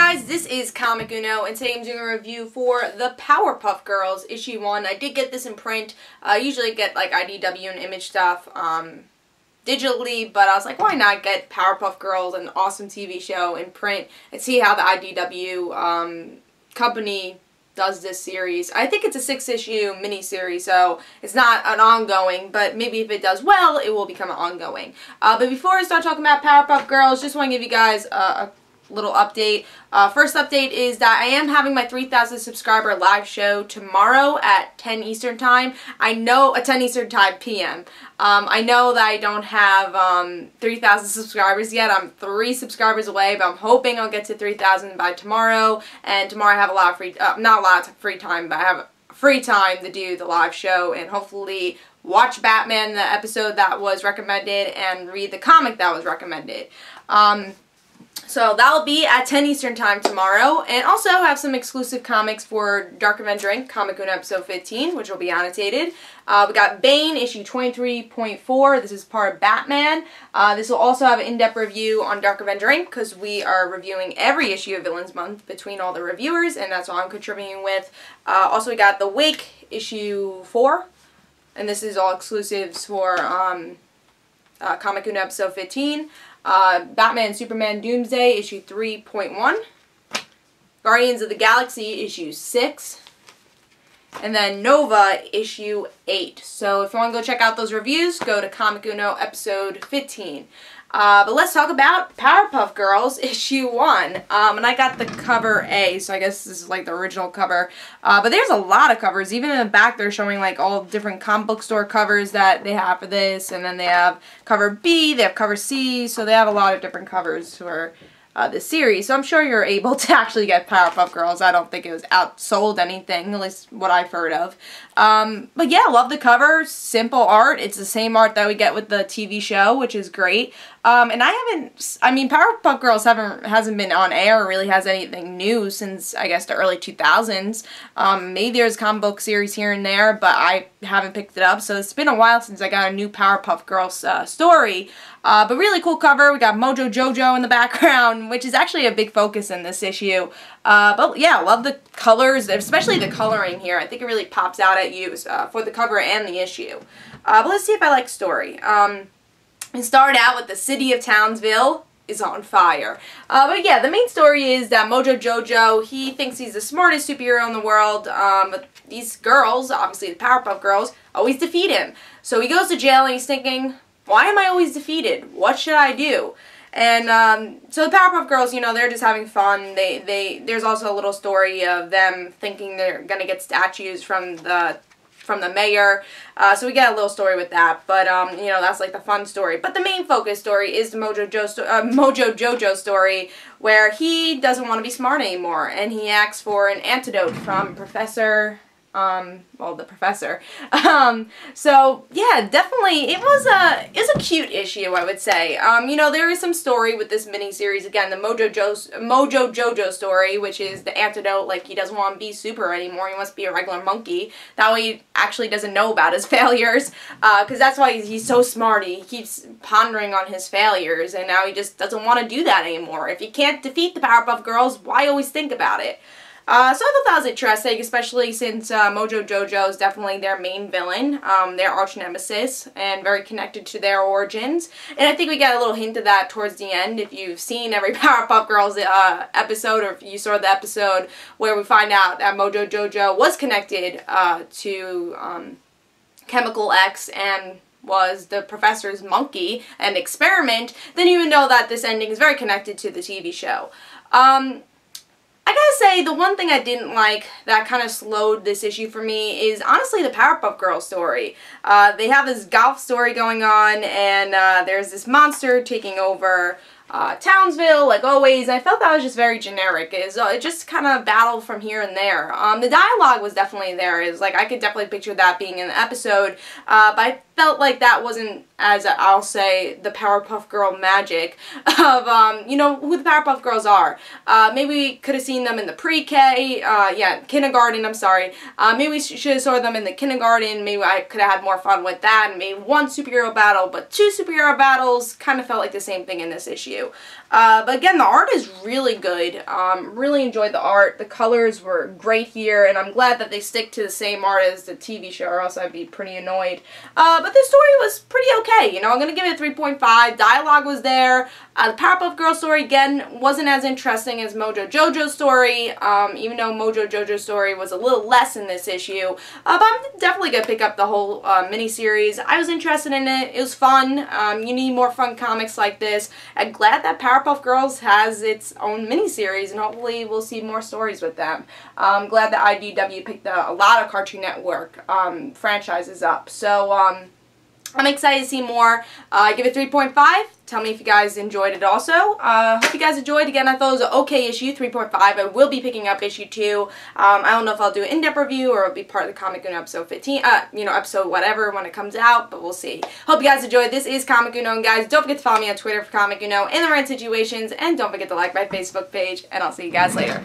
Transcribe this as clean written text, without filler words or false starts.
guys, this is Comic Uno, and today I'm doing a review for The Powerpuff Girls, issue 1. I did get this in print. I usually get like IDW and Image stuff digitally, but I was like, why not get Powerpuff Girls, an awesome TV show, in print, and see how the IDW company does this series. I think it's a 6-issue miniseries, so it's not an ongoing, but maybe if it does well, it will become an ongoing. But before I start talking about Powerpuff Girls, just want to give you guys a little update. First update is that I am having my 3,000 subscriber live show tomorrow at 10 Eastern Time. I know, 10 Eastern Time PM. I know that I don't have 3,000 subscribers yet. I'm 3 subscribers away, but I'm hoping I'll get to 3,000 by tomorrow. And tomorrow I have a lot of free, not a lot of free time, but I have free time to do the live show and hopefully watch Batman, the episode that was recommended, and read the comic that was recommended. So that'll be at 10 Eastern Time tomorrow, and also have some exclusive comics for Dark Avenger Inc. Comic Uno episode 15, which will be annotated. We got Bane, issue 23.4. This is part of Batman. This will also have an in-depth review on Dark Avenger Inc. because we are reviewing every issue of Villains Month between all the reviewers, and that's what I'm contributing with. Also, we got The Wake, issue 4, and this is all exclusives for Comic Uno episode 15. Batman Superman Doomsday, issue 3.1. Guardians of the Galaxy, issue 6. And then Nova, issue 8. So if you want to go check out those reviews, go to Comic Uno episode 15. But let's talk about Powerpuff Girls, issue 1. And I got the cover A, so I guess this is like the original cover. But there's a lot of covers. Even in the back, they're showing like all different comic book store covers that they have for this. And then they have cover B, they have cover C, so they have a lot of different covers for this series. So I'm sure you're able to actually get Powerpuff Girls. I don't think it was outsold anything, at least what I've heard of. But yeah, love the cover. Simple art. It's the same art that we get with the TV show, which is great. And I mean, Powerpuff Girls hasn't been on air or really has anything new since, I guess, the early 2000s. Maybe there's a comic book series here and there, but I haven't picked it up, so it's been a while since I got a new Powerpuff Girls story. But really cool cover. We got Mojo Jojo in the background, which is actually a big focus in this issue. But yeah, love the colors, especially the coloring here. I think it really pops out at you for the cover and the issue. But let's see if I like story. It started out with the city of Townsville is on fire. But yeah, the main story is that Mojo Jojo, he thinks he's the smartest superhero in the world, but these girls, obviously the Powerpuff Girls, always defeat him. So he goes to jail and he's thinking, why am I always defeated? What should I do? And so the Powerpuff Girls, you know, they're just having fun. There's also a little story of them thinking they're gonna get statues from the mayor. So we get a little story with that, but you know, that's like the fun story. But the main focus story is the Mojo Jojo story, where he doesn't want to be smart anymore, and he asks for an antidote from Professor. Well, the professor. So yeah, definitely, it was a cute issue, I would say. You know, there is some story with this mini-series, again, the Mojo Jojo story, which is the antidote, like he doesn't want to be super anymore, he wants to be a regular monkey. That way he actually doesn't know about his failures, because that's why he's so smart. He keeps pondering on his failures, and now he just doesn't want to do that anymore. If you can't defeat the Powerpuff Girls, why always think about it? So I thought that was interesting, especially since Mojo Jojo is definitely their main villain, their arch nemesis, and very connected to their origins. And I think we get a little hint of that towards the end. If you've seen every Powerpuff Girls episode, or if you saw the episode where we find out that Mojo Jojo was connected to Chemical X and was the professor's monkey and experiment, then you would know that this ending is very connected to the TV show. I gotta say, the one thing I didn't like that kind of slowed this issue for me is honestly the Powerpuff Girls story. They have this golf story going on, and there's this monster taking over Townsville, like always. I felt that was just very generic. It just kind of battled from here and there. The dialogue was definitely there. It's like I could definitely picture that being in the episode, but I felt like that wasn't, as I'll say, the Powerpuff Girl magic of, you know, who the Powerpuff Girls are. Maybe we could have seen them in the pre-K, yeah, kindergarten, I'm sorry. Maybe we should have saw them in the kindergarten. Maybe I could have had more fun with that, and maybe one superhero battle, but 2 superhero battles kind of felt like the same thing in this issue. issue. But again, the art is really good. Really enjoyed the art. The colors were great here, and I'm glad that they stick to the same art as the TV show, or else I'd be pretty annoyed. But the story was pretty okay. You know, I'm going to give it a 3.5. Dialogue was there. The Powerpuff Girls story, again, wasn't as interesting as Mojo Jojo's story, even though Mojo Jojo's story was a little less in this issue. But I'm definitely going to pick up the whole miniseries. I was interested in it. It was fun. You need more fun comics like this. I'm glad that Powerpuff Girls has its own miniseries, and hopefully we'll see more stories with them. I'm glad that IDW picked a lot of Cartoon Network franchises up. So, I'm excited to see more. Give it 3.5. Tell me if you guys enjoyed it also. Hope you guys enjoyed. Again, I thought it was an okay issue, 3.5. I will be picking up issue 2. I don't know if I'll do an in-depth review or it'll be part of the Comic Uno episode 15, you know, episode whatever when it comes out, but we'll see. Hope you guys enjoyed. This is Comic Uno, and guys, don't forget to follow me on Twitter for Comic Uno and the rant situations, and don't forget to like my Facebook page, and I'll see you guys later.